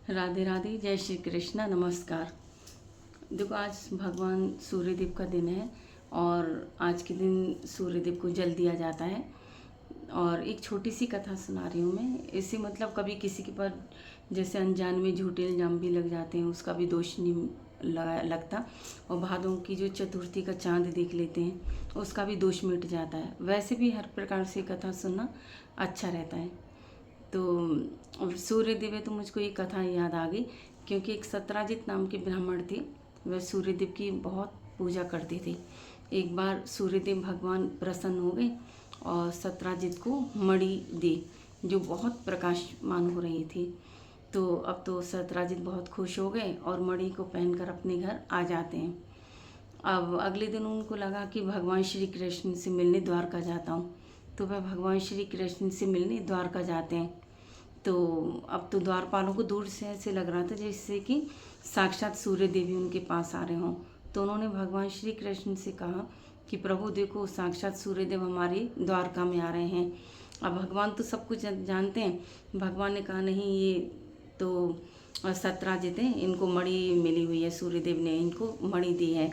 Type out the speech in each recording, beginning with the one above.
राधे राधे, जय श्री कृष्णा, नमस्कार। देखो, आज भगवान सूर्यदेव का दिन है और आज के दिन सूर्यदेव को जल दिया जाता है। और एक छोटी सी कथा सुना रही हूँ मैं। इससे मतलब कभी किसी के पर जैसे अनजान में झूठे इल्जाम भी लग जाते हैं, उसका भी दोष नहीं लगता। और भादों की जो चतुर्थी का चांद देख लेते हैं, उसका भी दोष मिट जाता है। वैसे भी हर प्रकार से कथा सुनना अच्छा रहता है। तो सूर्यदेव है तो मुझको ये कथा याद आ गई, क्योंकि एक सत्राजित नाम के ब्राह्मण थे। वह सूर्यदेव की बहुत पूजा करते थे। एक बार सूर्यदेव भगवान प्रसन्न हो गए और सत्राजित को मणि दी, जो बहुत प्रकाशमान हो रही थी। तो अब तो सत्राजित बहुत खुश हो गए और मणि को पहनकर अपने घर आ जाते हैं। अब अगले दिन उनको लगा कि भगवान श्री कृष्ण से मिलने द्वारका जाता हूँ। तो वह भगवान श्री कृष्ण से मिलने द्वारका जाते हैं। तो अब तो द्वारपालों को दूर से ऐसे लग रहा था जैसे कि साक्षात सूर्य देवी उनके पास आ रहे हों। तो उन्होंने भगवान श्री कृष्ण से कहा कि प्रभु देखो, साक्षात सूर्यदेव हमारे द्वारका में आ रहे हैं। अब भगवान तो सब कुछ जानते हैं। भगवान ने कहा नहीं, ये तो सत्राजित हैं, इनको मणि मिली हुई है, सूर्यदेव ने इनको मणि दी है।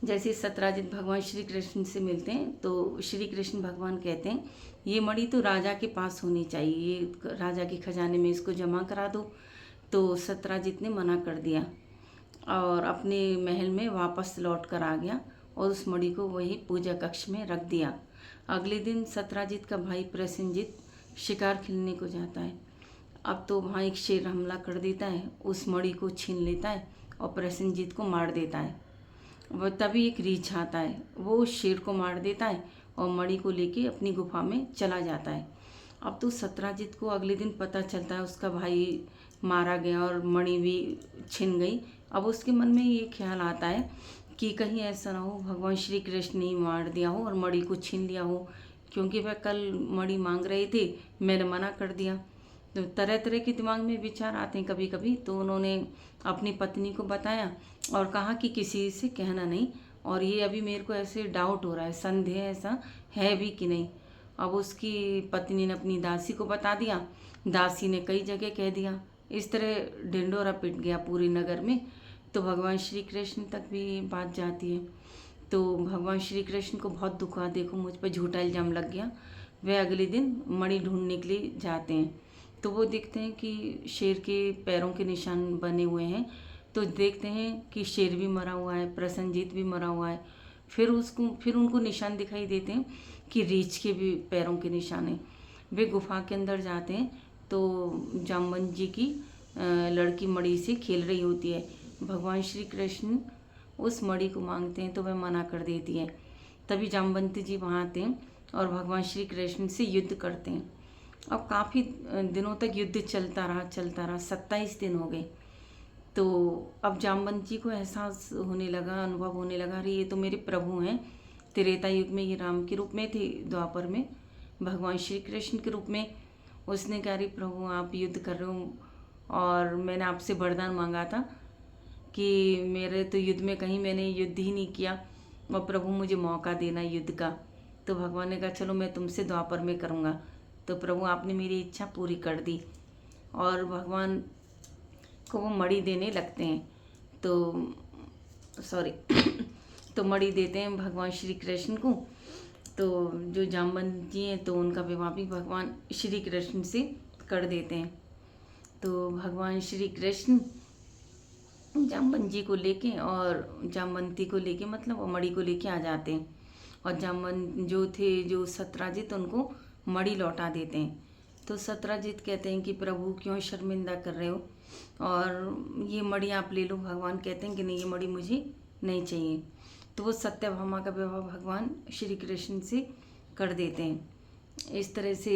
जैसे सत्राजित भगवान श्री कृष्ण से मिलते हैं तो श्री कृष्ण भगवान कहते हैं ये मणि तो राजा के पास होनी चाहिए, ये राजा के खजाने में इसको जमा करा दो। तो सत्राजित ने मना कर दिया और अपने महल में वापस लौट कर आ गया और उस मणि को वही पूजा कक्ष में रख दिया। अगले दिन सत्राजित का भाई प्रसेनजित शिकार खेलने को जाता है। अब तो वहाँ एक शेर हमला कर देता है, उस मणि को छीन लेता है और प्रसेनजित को मार देता है। वह तभी एक रीछ आता है, वो उस शेर को मार देता है और मणि को लेके अपनी गुफा में चला जाता है। अब तो सत्राजित को अगले दिन पता चलता है उसका भाई मारा गया और मणि भी छिन गई। अब उसके मन में ये ख्याल आता है कि कहीं ऐसा ना हो भगवान श्री कृष्ण ने ही मार दिया हो और मणि को छीन लिया हो, क्योंकि वह कल मणि मांग रहे थे, मैंने मना कर दिया। तो तरह तरह के दिमाग में विचार आते हैं कभी कभी। तो उन्होंने अपनी पत्नी को बताया और कहा कि किसी से कहना नहीं, और ये अभी मेरे को ऐसे डाउट हो रहा है, संदेह ऐसा है भी कि नहीं। अब उसकी पत्नी ने अपनी दासी को बता दिया, दासी ने कई जगह कह दिया। इस तरह ढिंडोरा पिट गया पूरे नगर में। तो भगवान श्री कृष्ण तक भी बात जाती है। तो भगवान श्री कृष्ण को बहुत दुख हुआ, देखो मुझ पर झूठा इल्ज़ाम लग गया। वे अगले दिन मणि ढूंढने के लिए जाते हैं। तो वो देखते हैं कि शेर के पैरों के निशान बने हुए हैं। तो देखते हैं कि शेर भी मरा हुआ है, प्रसेनजीत भी मरा हुआ है। फिर उनको निशान दिखाई देते हैं कि रीछ के भी पैरों के निशान हैं। वे गुफा के अंदर जाते हैं तो जाम्बवंत जी की लड़की मणि से खेल रही होती है। भगवान श्री कृष्ण उस मणि को मांगते हैं तो वह मना कर देती है। तभी जाम्बवंत जी वहाँ आते हैं और भगवान श्री कृष्ण से युद्ध करते हैं। अब काफ़ी दिनों तक युद्ध चलता रहा 27 दिन हो गए। तो अब जाम्बवंत जी को एहसास होने लगा, अनुभव होने लगा, अरे ये तो मेरे प्रभु हैं। त्रेता युग में ये राम के रूप में थे, द्वापर में भगवान श्री कृष्ण के रूप में। उसने कहा अरे प्रभु, आप युद्ध कर रहे हो और मैंने आपसे वरदान मांगा था कि मेरे तो युद्ध में कहीं मैंने युद्ध ही नहीं किया और प्रभु मुझे मौका देना युद्ध का। तो भगवान ने कहा चलो मैं तुमसे द्वापर में करूँगा। तो प्रभु आपने मेरी इच्छा पूरी कर दी और भगवान को वो मणि देने लगते हैं। तो तो मणि देते हैं भगवान श्री कृष्ण को। तो जो जाम्बवंत जी हैं तो उनका विवाह भी भगवान श्री कृष्ण से कर देते हैं। तो भगवान श्री कृष्ण जाम्बवंत जी को लेके और जाम्बवंती को लेके मतलब वो मणि को लेके आ जाते हैं। और जाम्बवंत जो सत्राजित उनको मणि लौटा देते हैं। तो सत्राजित कहते हैं कि प्रभु क्यों शर्मिंदा कर रहे हो और ये मणि आप ले लो। भगवान कहते हैं कि नहीं, ये मणि मुझे नहीं चाहिए। तो वो सत्यभामा का विवाह भगवान श्री कृष्ण से कर देते हैं। इस तरह से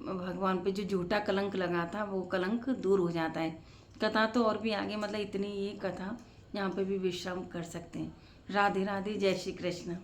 भगवान पे जो झूठा कलंक लगा था वो कलंक दूर हो जाता है। कथा तो और भी आगे, मतलब इतनी ये कथा यहाँ पे भी विश्राम कर सकते हैं। राधे राधे, जय श्री कृष्ण।